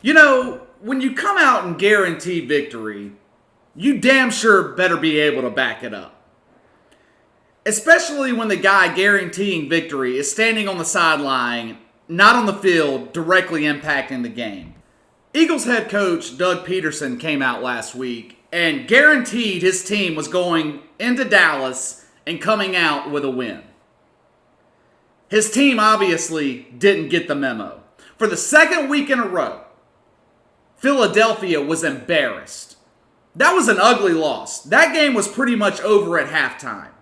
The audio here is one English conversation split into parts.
You know, when you come out and guarantee victory, you damn sure better be able to back it up. Especially when the guy guaranteeing victory is standing on the sideline, not on the field, directly impacting the game. Eagles head coach Doug Pederson came out last week and guaranteed his team was going into Dallas and coming out with a win. His team obviously didn't get the memo. For the second week in a row, Philadelphia was embarrassed. That was an ugly loss. That game was pretty much over at halftime.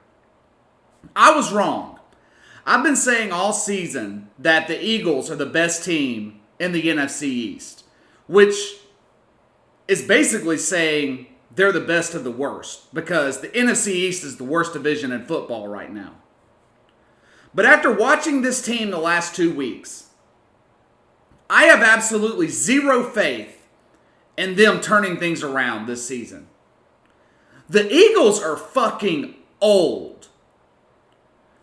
I was wrong. I've been saying all season that the Eagles are the best team in the NFC East, which is basically saying they're the best of the worst because the NFC East is the worst division in football right now. But after watching this team the last 2 weeks, I have absolutely zero faith in them turning things around this season. The Eagles are fucking old.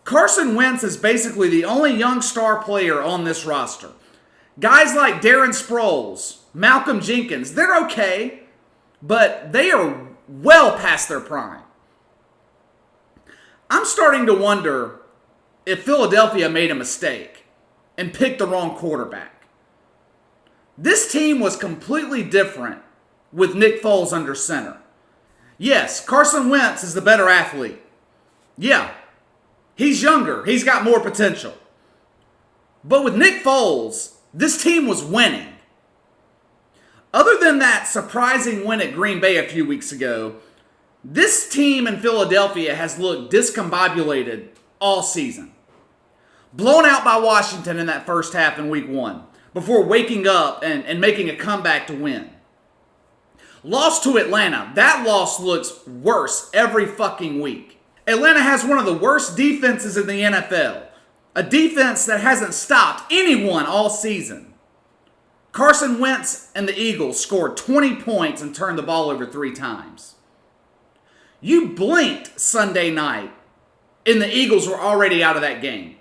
Carson Wentz is basically the only young star player on this roster. Guys like Darren Sproles, Malcolm Jenkins, they're okay, but they are well past their prime. I'm starting to wonder if Philadelphia made a mistake and picked the wrong quarterback. This team was completely different with Nick Foles under center. Yes, Carson Wentz is the better athlete. Yeah, he's younger. He's got more potential. But with Nick Foles, this team was winning. Other than that surprising win at Green Bay a few weeks ago, this team in Philadelphia has looked discombobulated all season. Blown out by Washington in that first half in week 1 before waking up and making a comeback to win. Lost to Atlanta. That loss looks worse every fucking week. Atlanta has one of the worst defenses in the NFL. A defense that hasn't stopped anyone all season. Carson Wentz and the Eagles scored 20 points and turned the ball over 3 times. You blinked Sunday night and the Eagles were already out of that game.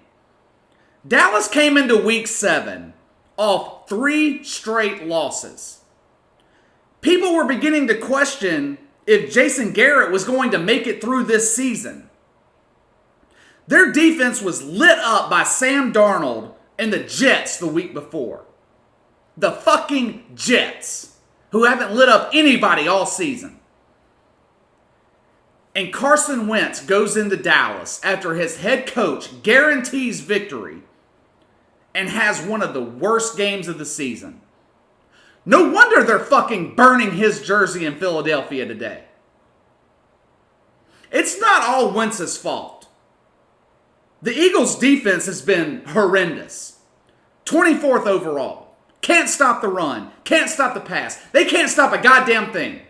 Dallas came into week 7 off 3 straight losses. People were beginning to question if Jason Garrett was going to make it through this season. Their defense was lit up by Sam Darnold and the Jets the week before. The fucking Jets, who haven't lit up anybody all season. And Carson Wentz goes into Dallas after his head coach guarantees victory and has one of the worst games of the season. No wonder they're fucking burning his jersey in Philadelphia today. It's not all Wentz's fault. The Eagles' defense has been horrendous. 24th overall. Can't stop the run. Can't stop the pass. They can't stop a goddamn thing.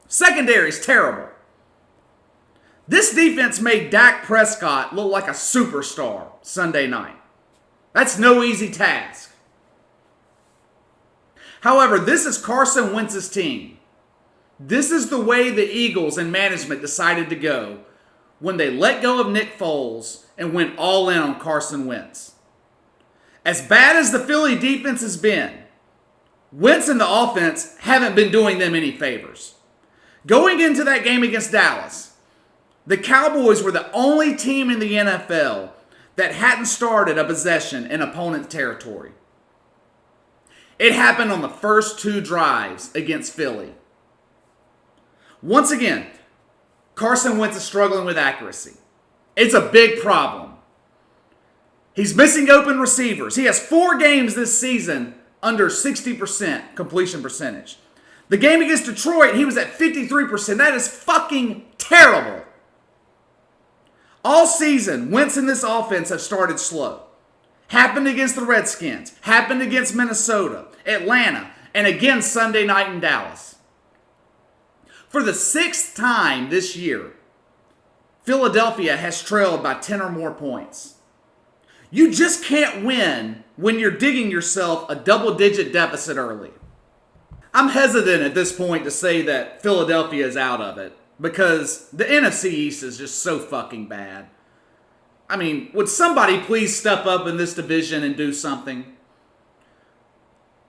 Secondary's terrible. This defense made Dak Prescott look like a superstar Sunday night. That's no easy task. However, this is Carson Wentz's team. This is the way the Eagles and management decided to go when they let go of Nick Foles and went all in on Carson Wentz. As bad as the Philly defense has been, Wentz and the offense haven't been doing them any favors. Going into that game against Dallas, the Cowboys were the only team in the NFL that hadn't started a possession in opponent's territory. It happened on the first 2 drives against Philly. Once again, Carson Wentz is struggling with accuracy. It's a big problem. He's missing open receivers. He has 4 games this season under 60% completion percentage. The game against Detroit, he was at 53%. That is fucking terrible. All season, Wentz and this offense have started slow. Happened against the Redskins. Happened against Minnesota, Atlanta, and again Sunday night in Dallas. For the 6th time this year, Philadelphia has trailed by 10 or more points. You just can't win when you're digging yourself a double-digit deficit early. I'm hesitant at this point to say that Philadelphia is out of it because the NFC East is just so fucking bad. I mean, would somebody please step up in this division and do something?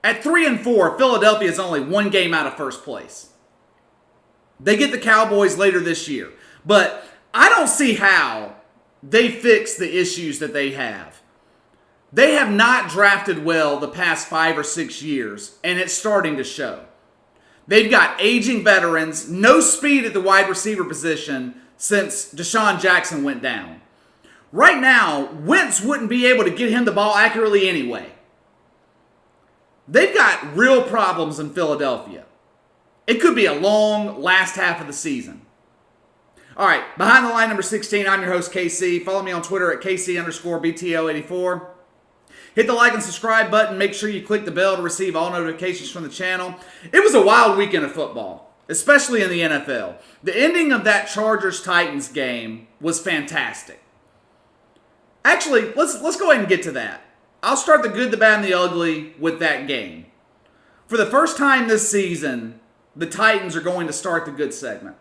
At 3-4, Philadelphia is only one game out of first place. They get the Cowboys later this year. But I don't see how they fix the issues that they have. They have not drafted well the past 5 or 6 years, and it's starting to show. They've got aging veterans, no speed at the wide receiver position since Deshaun Jackson went down. Right now, Wentz wouldn't be able to get him the ball accurately anyway. They've got real problems in Philadelphia. It could be a long last half of the season. All right, behind the line number 16, I'm your host, KC. Follow me on Twitter at KC_BTO84. Hit the like and subscribe button. Make sure you click the bell to receive all notifications from the channel. It was a wild weekend of football, especially in the NFL. The ending of that Chargers-Titans game was fantastic. Actually, let's go ahead and get to that. I'll start the good, the bad, and the ugly with that game. For the first time this season, the Titans are going to start the good segment.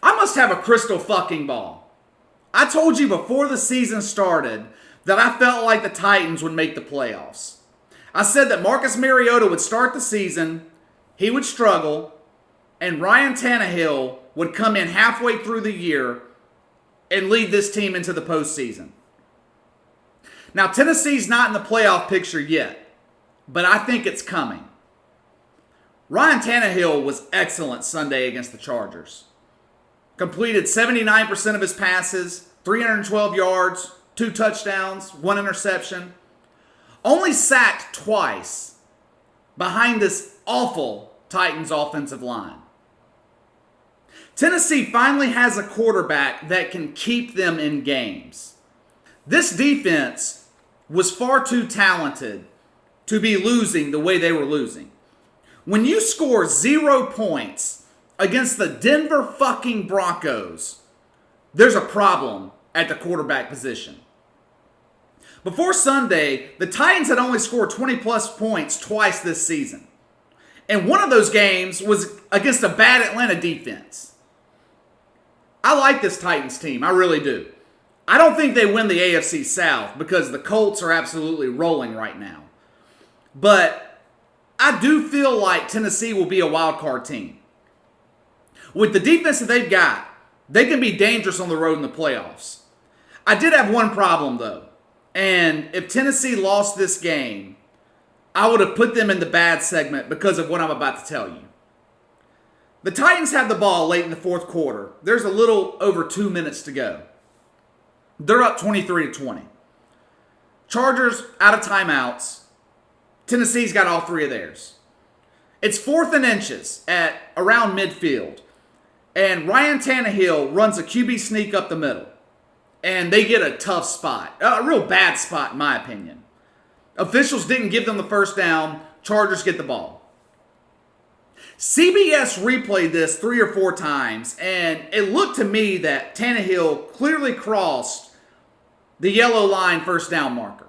I must have a crystal fucking ball. I told you before the season started that I felt like the Titans would make the playoffs. I said that Marcus Mariota would start the season, he would struggle, and Ryan Tannehill would come in halfway through the year and lead this team into the postseason. Now, Tennessee's not in the playoff picture yet, but I think it's coming. Ryan Tannehill was excellent Sunday against the Chargers. Completed 79% of his passes, 312 yards, 2 touchdowns, 1 interception. Only sacked twice behind this awful Titans offensive line. Tennessee finally has a quarterback that can keep them in games. This defense was far too talented to be losing the way they were losing. When you score 0 points against the Denver fucking Broncos, there's a problem at the quarterback position. Before Sunday, the Titans had only scored 20-plus points twice this season. And one of those games was against a bad Atlanta defense. I like this Titans team. I really do. I don't think they win the AFC South because the Colts are absolutely rolling right now. But I do feel like Tennessee will be a wild card team. With the defense that they've got, they can be dangerous on the road in the playoffs. I did have one problem, though. And if Tennessee lost this game, I would have put them in the bad segment because of what I'm about to tell you. The Titans have the ball late in the fourth quarter. There's a little over 2 minutes to go. They're up 23-20. Chargers out of timeouts. Tennessee's got all 3 of theirs. It's 4th and inches at around midfield. And Ryan Tannehill runs a QB sneak up the middle. And they get a tough spot. A real bad spot, in my opinion. Officials didn't give them the first down. Chargers get the ball. CBS replayed this 3 or 4 times, and it looked to me that Tannehill clearly crossed the yellow line first down marker.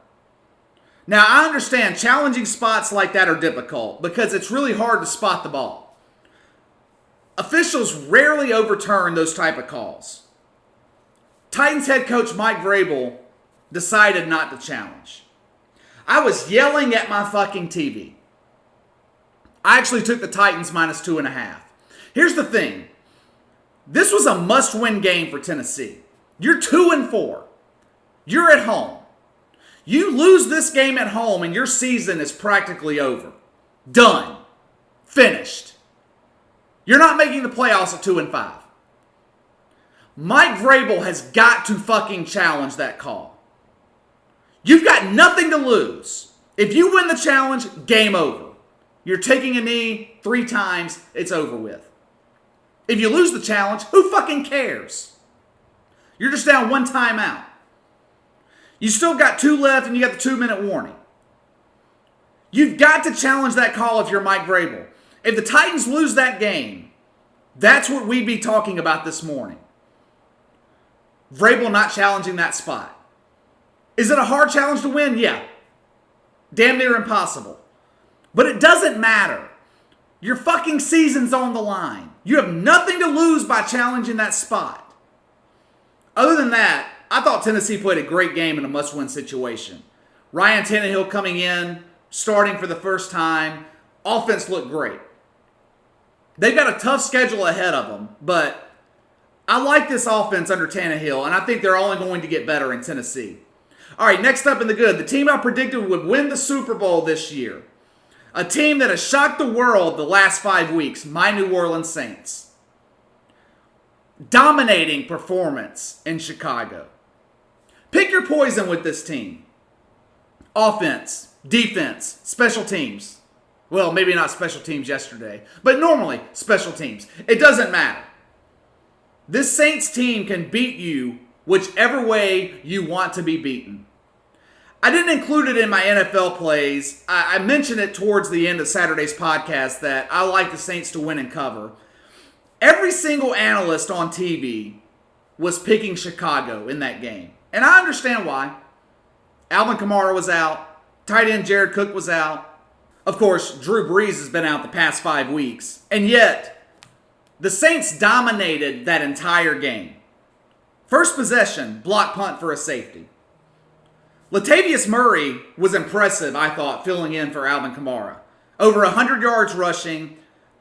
Now, I understand challenging spots like that are difficult because it's really hard to spot the ball. Officials rarely overturn those type of calls. Titans head coach Mike Vrabel decided not to challenge. I was yelling at my fucking TV. I actually took the Titans minus 2.5. Here's the thing. This was a must-win game for Tennessee. You're 2-4. You're at home. You lose this game at home and your season is practically over. Done. Finished. You're not making the playoffs at 2-5. Mike Vrabel has got to fucking challenge that call. You've got nothing to lose. If you win the challenge, game over. You're taking a knee 3 times, it's over with. If you lose the challenge, who fucking cares? You're just down 1 timeout. You still got 2 left and you got the 2-minute warning. You've got to challenge that call if you're Mike Vrabel. If the Titans lose that game, that's what we'd be talking about this morning. Vrabel not challenging that spot. Is it a hard challenge to win? Yeah. Damn near impossible. But it doesn't matter. Your fucking season's on the line. You have nothing to lose by challenging that spot. Other than that, I thought Tennessee played a great game in a must-win situation. Ryan Tannehill coming in, starting for the first time. Offense looked great. They've got a tough schedule ahead of them, but I like this offense under Tannehill, and I think they're only going to get better in Tennessee. All right, next up in the good, the team I predicted would win the Super Bowl this year. A team that has shocked the world the last 5 weeks, my New Orleans Saints. Dominating performance in Chicago. Pick your poison with this team. Offense, defense, special teams. Well, maybe not special teams yesterday, but normally special teams. It doesn't matter. This Saints team can beat you whichever way you want to be beaten. I didn't include it in my NFL plays. I mentioned it towards the end of Saturday's podcast that I like the Saints to win and cover. Every single analyst on TV was picking Chicago in that game. And I understand why. Alvin Kamara was out. Tight end Jared Cook was out. Of course, Drew Brees has been out the past 5 weeks. And yet, the Saints dominated that entire game. First possession, block punt for a safety. Latavius Murray was impressive, I thought, filling in for Alvin Kamara. Over 100 yards rushing.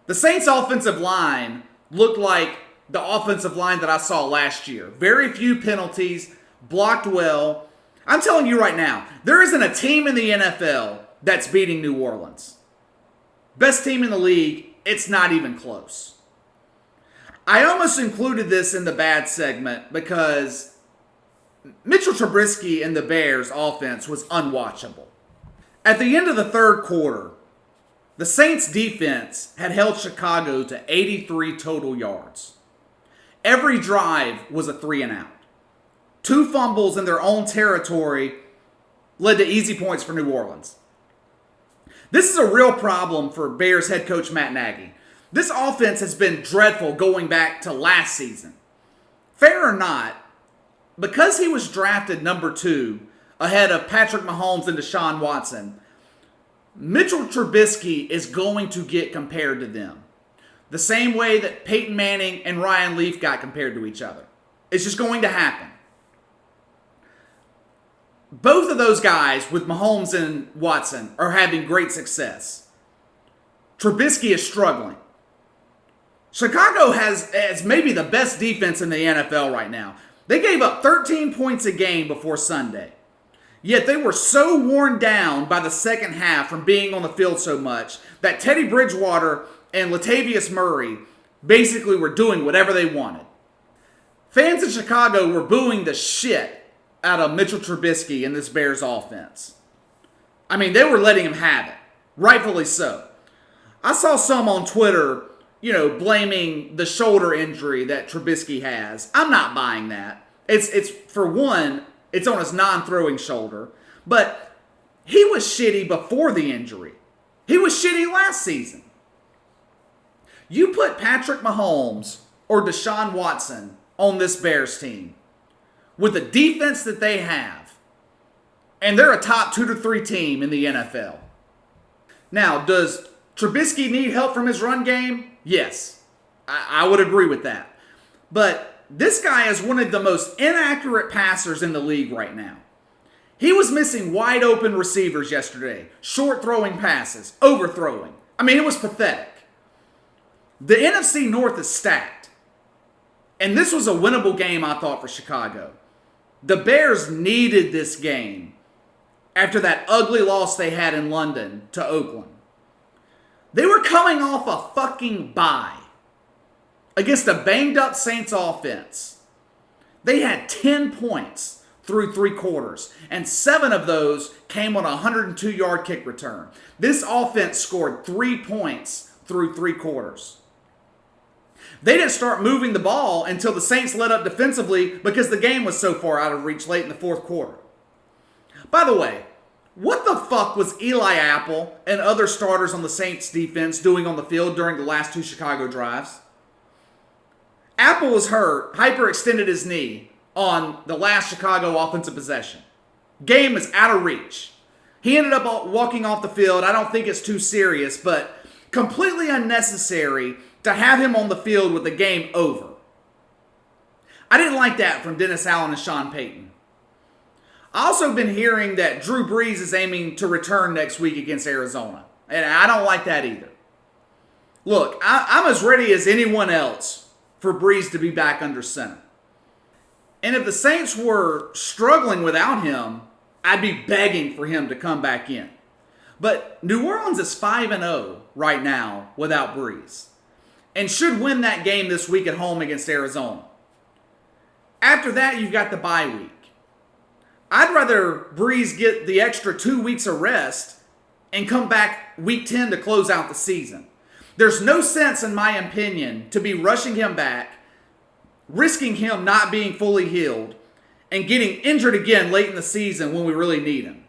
The Saints' offensive line looked like the offensive line that I saw last year. Very few penalties, blocked well. I'm telling you right now, there isn't a team in the NFL that's beating New Orleans. Best team in the league, it's not even close. I almost included this in the bad segment because Mitchell Trubisky and the Bears' offense was unwatchable. At the end of the third quarter, the Saints' defense had held Chicago to 83 total yards. Every drive was a 3-and-out. 2 fumbles in their own territory led to easy points for New Orleans. This is a real problem for Bears head coach Matt Nagy. This offense has been dreadful going back to last season. Fair or not, because he was drafted number 2 ahead of Patrick Mahomes and Deshaun Watson, Mitchell Trubisky is going to get compared to them. The same way that Peyton Manning and Ryan Leaf got compared to each other. It's just going to happen. Both of those guys with Mahomes and Watson are having great success. Trubisky is struggling. Chicago has maybe the best defense in the NFL right now. They gave up 13 points a game before Sunday. Yet they were so worn down by the second half from being on the field so much that Teddy Bridgewater and Latavius Murray basically were doing whatever they wanted. Fans in Chicago were booing the shit out of Mitchell Trubisky and this Bears offense. I mean, they were letting him have it. Rightfully so. I saw some on Twitter, blaming the shoulder injury that Trubisky has. I'm not buying that. It's for one, it's on his non-throwing shoulder. But he was shitty before the injury. He was shitty last season. You put Patrick Mahomes or Deshaun Watson on this Bears team with the defense that they have, and they're a top 2 to 3 team in the NFL. Now, does Trubisky need help from his run game? Yes, I would agree with that. But this guy is one of the most inaccurate passers in the league right now. He was missing wide open receivers yesterday, short throwing passes, overthrowing. I mean, it was pathetic. The NFC North is stacked. And this was a winnable game, I thought, for Chicago. The Bears needed this game after that ugly loss they had in London to Oakland. They were coming off a fucking bye against a banged-up Saints offense. They had 10 points through 3 quarters, and 7 of those came on a 102-yard kick return. This offense scored 3 points through 3 quarters. They didn't start moving the ball until the Saints let up defensively because the game was so far out of reach late in the 4th quarter. By the way, what the fuck was Eli Apple and other starters on the Saints defense doing on the field during the last 2 Chicago drives? Apple was hurt, hyperextended his knee on the last Chicago offensive possession. Game is out of reach. He ended up walking off the field. I don't think it's too serious, but completely unnecessary to have him on the field with the game over. I didn't like that from Dennis Allen and Sean Payton. I've also been hearing that Drew Brees is aiming to return next week against Arizona. And I don't like that either. Look, I'm as ready as anyone else for Brees to be back under center. And if the Saints were struggling without him, I'd be begging for him to come back in. But New Orleans is 5-0 right now without Brees, and should win that game this week at home against Arizona. After that, you've got the bye week. I'd rather Brees get the extra 2 weeks of rest and come back week 10 to close out the season. There's no sense, in my opinion, to be rushing him back, risking him not being fully healed, and getting injured again late in the season when we really need him.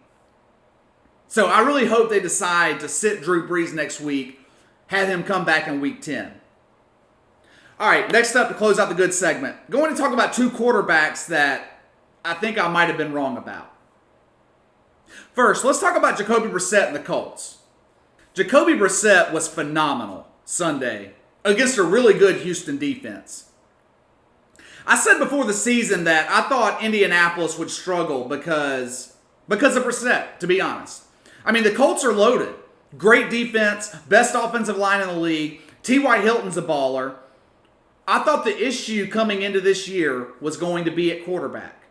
So I really hope they decide to sit Drew Brees next week, have him come back in week 10. All right, next up to close out the good segment, going to talk about two quarterbacks that I think I might have been wrong about. First, let's talk about Jacoby Brissett and the Colts. Jacoby Brissett was phenomenal Sunday against a really good Houston defense. I said before the season that I thought Indianapolis would struggle because of Brissett, to be honest. I mean, the Colts are loaded. Great defense, best offensive line in the league. T.Y. Hilton's a baller. I thought the issue coming into this year was going to be at quarterback.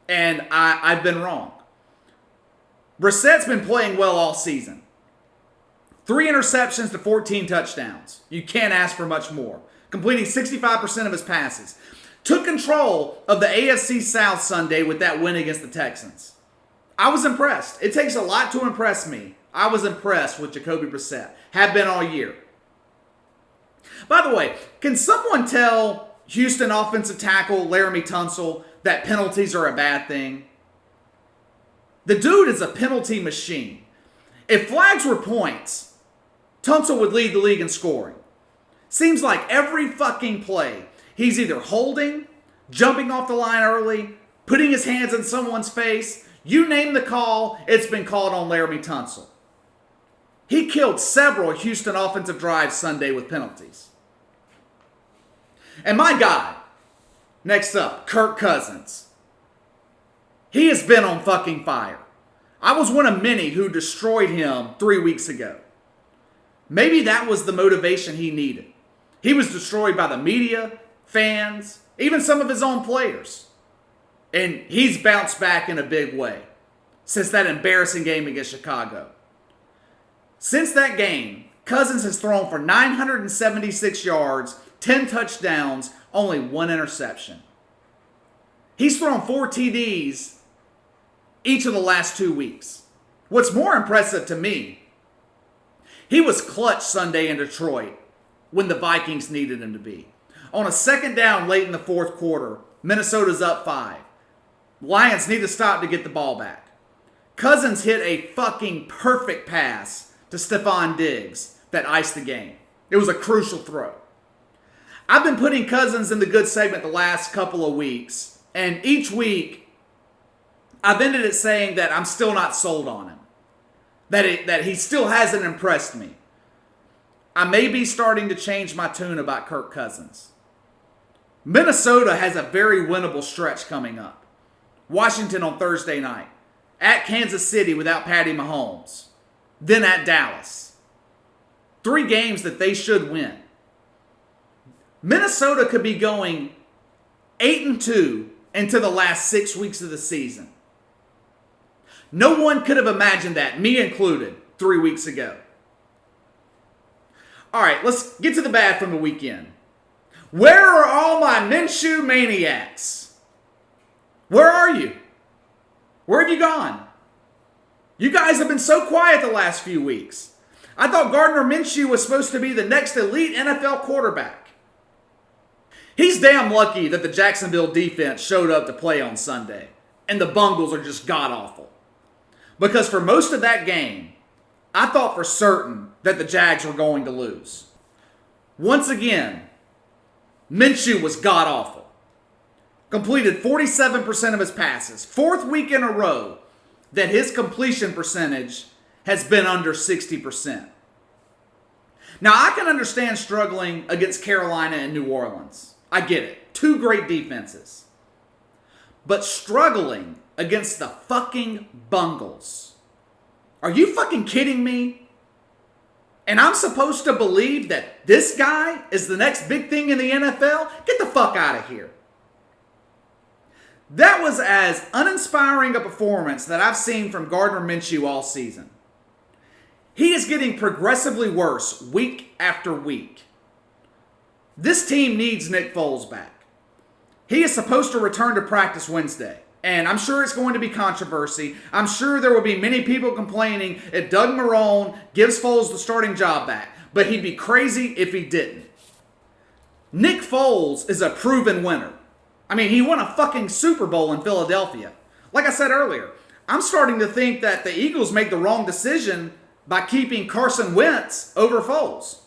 And I've been wrong. Brissett's been playing well all season. 3 interceptions to 14 touchdowns. You can't ask for much more. Completing 65% of his passes. Took control of the AFC South Sunday with that win against the Texans. I was impressed. It takes a lot to impress me. I was impressed with Jacoby Brissett. Have been all year. By the way, can someone tell Houston offensive tackle Laramie Tunsil that penalties are a bad thing? The dude is a penalty machine. If flags were points, Tunsil would lead the league in scoring. Seems like every fucking play, he's either holding, jumping off the line early, putting his hands in someone's face. You name the call, it's been called on Laramie Tunsil. He killed several Houston offensive drives Sunday with penalties. And my God, next up, Kirk Cousins. He has been on fucking fire. I was one of many who destroyed him 3 weeks ago. Maybe that was the motivation he needed. He was destroyed by the media, fans, even some of his own players. And he's bounced back in a big way since that embarrassing game against Chicago. Since that game, Cousins has thrown for 976 yards, 10 touchdowns, only 1 interception. He's thrown 4 TDs each of the last 2 weeks. What's more impressive to me, he was clutch Sunday in Detroit when the Vikings needed him to be. On a second down late in the fourth quarter, Minnesota's up 5. Lions need to stop to get the ball back. Cousins hit a fucking perfect pass to Stephon Diggs that iced the game. It was a crucial throw. I've been putting Cousins in the good segment the last couple of weeks, and each week I've ended it saying that I'm still not sold on him. That he still hasn't impressed me. I may be starting to change my tune about Kirk Cousins. Minnesota has a very winnable stretch coming up. Washington on Thursday night. At Kansas City without Patty Mahomes. Then at Dallas. 3 games that they should win. Minnesota could be going 8-2 into the last 6 weeks of the season. No one could have imagined that, me included, 3 weeks ago. All right, let's get to the bad from the weekend. Where are all my Minshew maniacs? Where are you? Where have you gone? You guys have been so quiet the last few weeks. I thought Gardner Minshew was supposed to be the next elite NFL quarterback. He's damn lucky that the Jacksonville defense showed up to play on Sunday, and the Bungals are just god-awful. Because for most of that game, I thought for certain that the Jags were going to lose. Once again, Minshew was god-awful. Completed 47% of his passes. 4th week in a row that his completion percentage has been under 60%. Now, I can understand struggling against Carolina and New Orleans. I get it. 2 great defenses. But struggling against the fucking Bungals. Are you fucking kidding me? And I'm supposed to believe that this guy is the next big thing in the NFL? Get the fuck out of here. That was as uninspiring a performance that I've seen from Gardner Minshew all season. He is getting progressively worse week after week. This team needs Nick Foles back. He is supposed to return to practice Wednesday. And I'm sure it's going to be controversy. I'm sure there will be many people complaining if Doug Marrone gives Foles the starting job back. But he'd be crazy if he didn't. Nick Foles is a proven winner. I mean, he won a fucking Super Bowl in Philadelphia. Like I said earlier, I'm starting to think that the Eagles made the wrong decision by keeping Carson Wentz over Foles.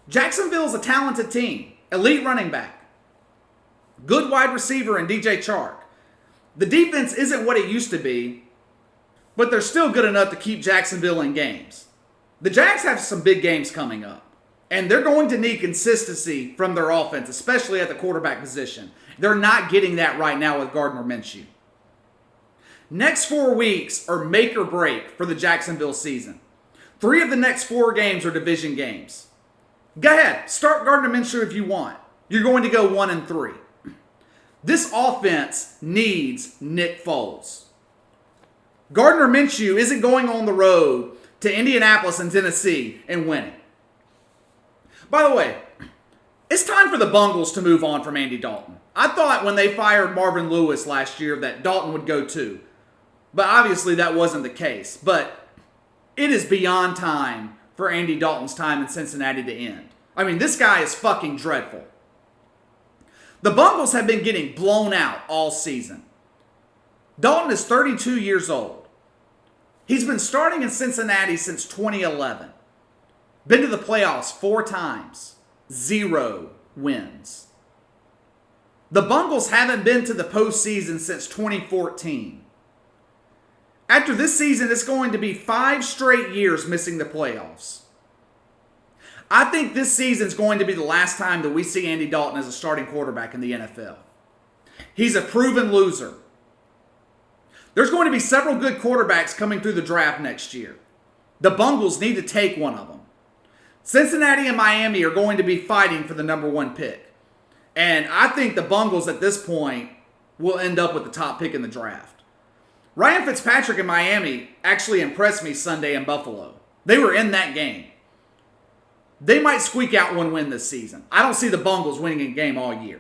Jacksonville's a talented team. Elite running back. Good wide receiver in DJ Chark. The defense isn't what it used to be, but they're still good enough to keep Jacksonville in games. The Jags have some big games coming up, and they're going to need consistency from their offense, especially at the quarterback position. They're not getting that right now with Gardner Minshew. Next 4 weeks are make or break for the Jacksonville season. 3 of the next 4 games are division games. Go ahead, start Gardner Minshew if you want. You're going to go 1-3. This offense needs Nick Foles. Gardner Minshew isn't going on the road to Indianapolis and Tennessee and winning. By the way, it's time for the Bungals to move on from Andy Dalton. I thought when they fired Marvin Lewis last year that Dalton would go too. But obviously that wasn't the case. But it is beyond time for Andy Dalton's time in Cincinnati to end. I mean, this guy is fucking dreadful. The Bungals have been getting blown out all season. Dalton is 32 years old. He's been starting in Cincinnati since 2011. Been to the playoffs 4 times. 0 wins. The Bungals haven't been to the postseason since 2014. After this season, it's going to be 5 straight years missing the playoffs. I think this season is going to be the last time that we see Andy Dalton as a starting quarterback in the NFL. He's a proven loser. There's going to be several good quarterbacks coming through the draft next year. The Bungals need to take one of them. Cincinnati and Miami are going to be fighting for the number 1 pick. And I think the Bungals at this point will end up with the top pick in the draft. Ryan Fitzpatrick in Miami actually impressed me Sunday in Buffalo. They were in that game. They might squeak out 1 win this season. I don't see the Bungals winning a game all year.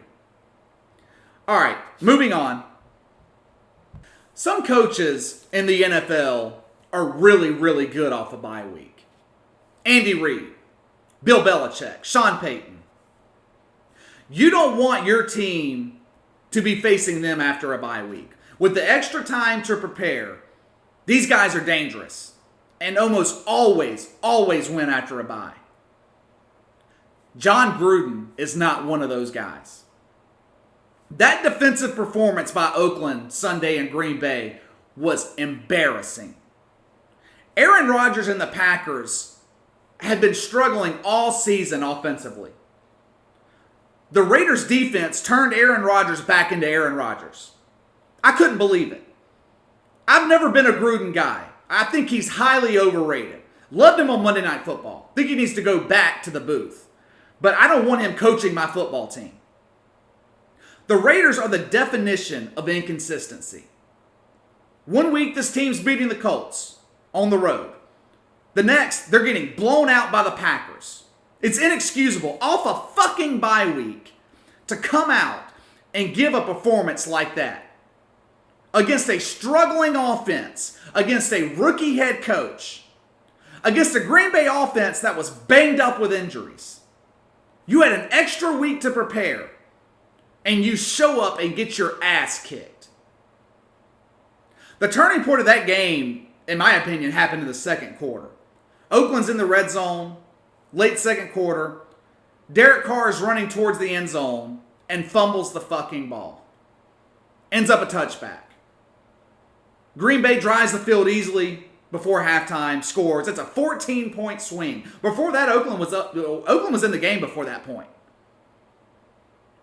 All right, moving on. Some coaches in the NFL are really, really good off a bye week. Andy Reid, Bill Belichick, Sean Payton. You don't want your team to be facing them after a bye week. With the extra time to prepare, these guys are dangerous and almost always win after a bye. John Gruden is not one of those guys. That defensive performance by Oakland Sunday in Green Bay was embarrassing. Aaron Rodgers and the Packers had been struggling all season offensively. The Raiders' defense turned Aaron Rodgers back into Aaron Rodgers. I couldn't believe it. I've never been a Gruden guy. I think he's highly overrated. Loved him on Monday Night Football. Think he needs to go back to the booth. But I don't want him coaching my football team. The Raiders are the definition of inconsistency. 1 week, this team's beating the Colts on the road. The next, they're getting blown out by the Packers. It's inexcusable, off a fucking bye week, to come out and give a performance like that. Against a struggling offense, against a rookie head coach, against a Green Bay offense that was banged up with injuries. You had an extra week to prepare, and you show up and get your ass kicked. The turning point of that game, in my opinion, happened in the second quarter. Oakland's in the red zone, late second quarter. Derek Carr is running towards the end zone and fumbles the fucking ball. Ends up a touchback. Green Bay drives the field easily before halftime, scores. It's a 14-point swing. Before that, Oakland was in the game before that point.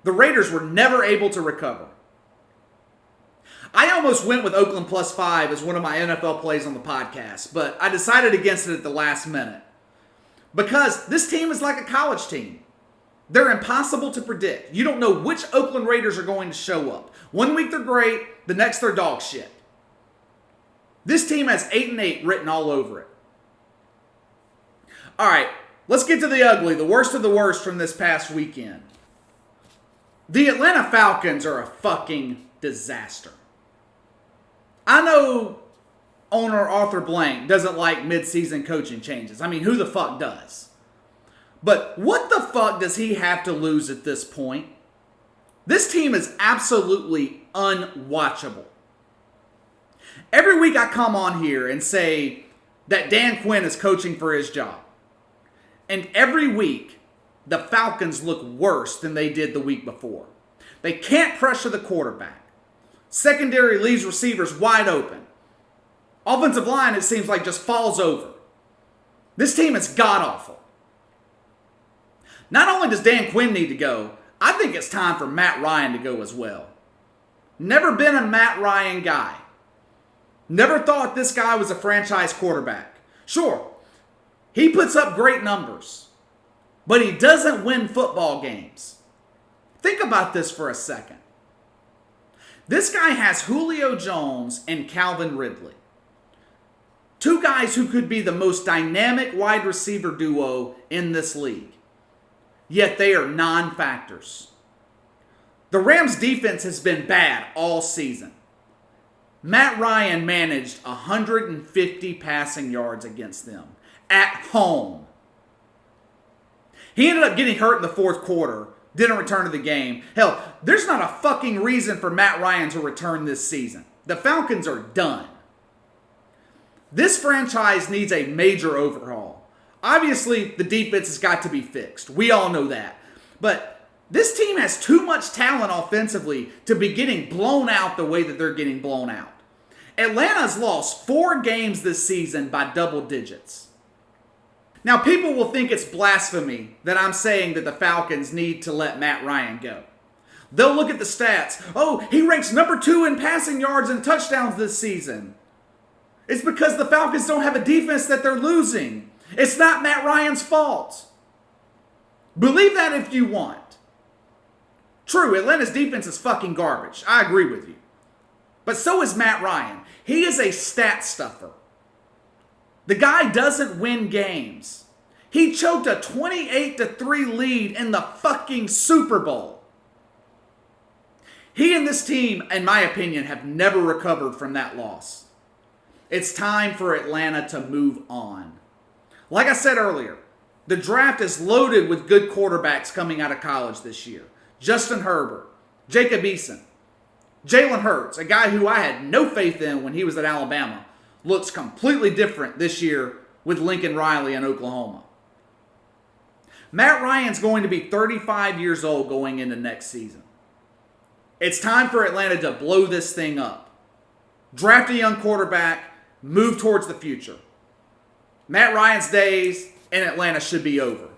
The Raiders were never able to recover. I almost went with Oakland +5 as one of my NFL plays on the podcast, but I decided against it at the last minute. Because this team is like a college team. They're impossible to predict. You don't know which Oakland Raiders are going to show up. One week they're great, the next they're dog shit. This team has 8-8 written all over it. All right, let's get to the ugly, the worst of the worst from this past weekend. The Atlanta Falcons are a fucking disaster. I know owner Arthur Blank doesn't like midseason coaching changes. I mean, who the fuck does? But what the fuck does he have to lose at this point? This team is absolutely unwatchable. Every week I come on here and say that Dan Quinn is coaching for his job. And every week, the Falcons look worse than they did the week before. They can't pressure the quarterback. Secondary leaves receivers wide open. Offensive line, it seems like, just falls over. This team is god-awful. Not only does Dan Quinn need to go, I think it's time for Matt Ryan to go as well. Never been a Matt Ryan guy. Never thought this guy was a franchise quarterback. Sure, he puts up great numbers, but he doesn't win football games. Think about this for a second. This guy has Julio Jones and Calvin Ridley. Two guys who could be the most dynamic wide receiver duo in this league. Yet they are non-factors. The Rams' defense has been bad all season. Matt Ryan managed 150 passing yards against them at home. He ended up getting hurt in the fourth quarter, didn't return to the game. Hell, there's not a fucking reason for Matt Ryan to return this season. The Falcons are done. This franchise needs a major overhaul. Obviously, the defense has got to be fixed. We all know that. But this team has too much talent offensively to be getting blown out the way that they're getting blown out. Atlanta's lost 4 games this season by double digits. Now, people will think it's blasphemy that I'm saying that the Falcons need to let Matt Ryan go. They'll look at the stats. Oh, he ranks number 2 in passing yards and touchdowns this season. It's because the Falcons don't have a defense that they're losing. It's not Matt Ryan's fault. Believe that if you want. True, Atlanta's defense is fucking garbage. I agree with you. But so is Matt Ryan. He is a stat stuffer. The guy doesn't win games. He choked a 28-3 lead in the fucking Super Bowl. He and this team, in my opinion, have never recovered from that loss. It's time for Atlanta to move on. Like I said earlier, the draft is loaded with good quarterbacks coming out of college this year. Justin Herbert, Jacob Eason, Jalen Hurts, a guy who I had no faith in when he was at Alabama, looks completely different this year with Lincoln Riley in Oklahoma. Matt Ryan's going to be 35 years old going into next season. It's time for Atlanta to blow this thing up. Draft a young quarterback, move towards the future. Matt Ryan's days in Atlanta should be over.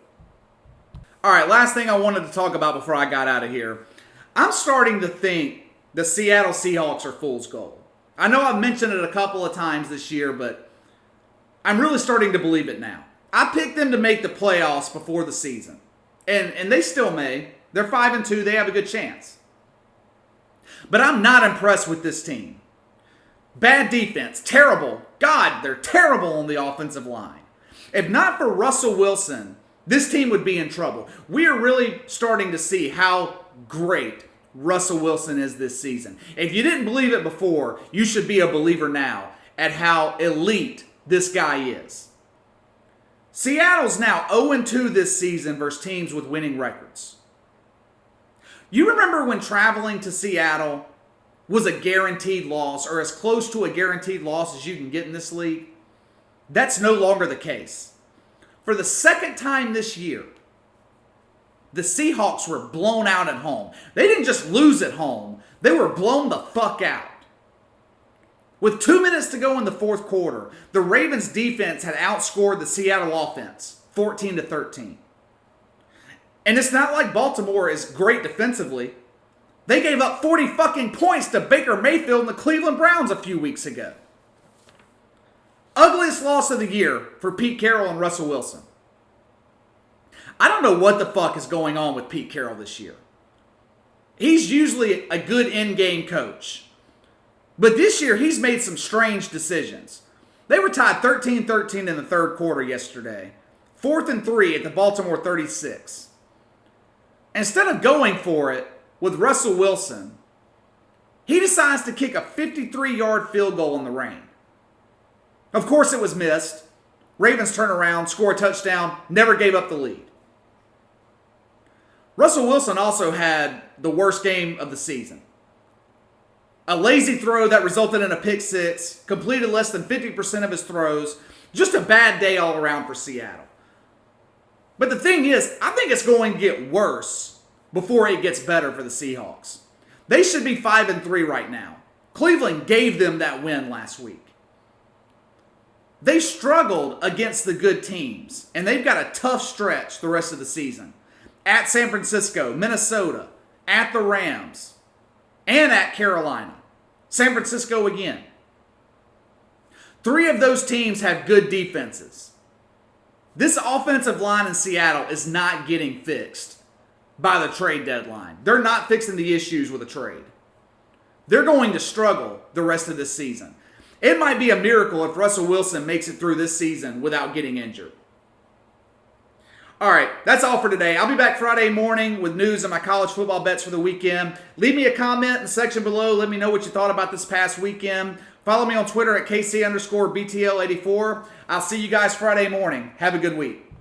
All right, last thing I wanted to talk about before I got out of here. I'm starting to think the Seattle Seahawks are fool's gold. I know I've mentioned it a couple of times this year, but I'm really starting to believe it now. I picked them to make the playoffs before the season, and they still may. They're 5-2. They have a good chance. But I'm not impressed with this team. Bad defense, terrible. God, they're terrible on the offensive line. If not for Russell Wilson, this team would be in trouble. We are really starting to see how great Russell Wilson is this season. If you didn't believe it before, you should be a believer now at how elite this guy is. Seattle's now 0-2 this season versus teams with winning records. You remember when traveling to Seattle was a guaranteed loss, or as close to a guaranteed loss as you can get in this league? That's no longer the case. For the second time this year, the Seahawks were blown out at home. They didn't just lose at home. They were blown the fuck out. With 2 minutes to go in the fourth quarter, the Ravens defense had outscored the Seattle offense 14-13. And it's not like Baltimore is great defensively. They gave up 40 fucking points to Baker Mayfield and the Cleveland Browns a few weeks ago. Ugliest loss of the year for Pete Carroll and Russell Wilson. I don't know what the fuck is going on with Pete Carroll this year. He's usually a good in-game coach. But this year, he's made some strange decisions. They were tied 13-13 in the third quarter yesterday. 4th and 3 at the Baltimore 36. Instead of going for it with Russell Wilson, he decides to kick a 53-yard field goal in the rain. Of course, it was missed. Ravens turn around, score a touchdown, never gave up the lead. Russell Wilson also had the worst game of the season. A lazy throw that resulted in a pick six, completed less than 50% of his throws. Just a bad day all around for Seattle. But the thing is, I think it's going to get worse before it gets better for the Seahawks. They should be 5-3 right now. Cleveland gave them that win last week. They struggled against the good teams, and they've got a tough stretch the rest of the season. At San Francisco, Minnesota, at the Rams, and at Carolina. San Francisco again. 3 of those teams have good defenses. This offensive line in Seattle is not getting fixed by the trade deadline. They're not fixing the issues with a trade. They're going to struggle the rest of this season. It might be a miracle if Russell Wilson makes it through this season without getting injured. All right, that's all for today. I'll be back Friday morning with news of my college football bets for the weekend. Leave me a comment in the section below. Let me know what you thought about this past weekend. Follow me on Twitter at KC_BTL84. I'll see you guys Friday morning. Have a good week.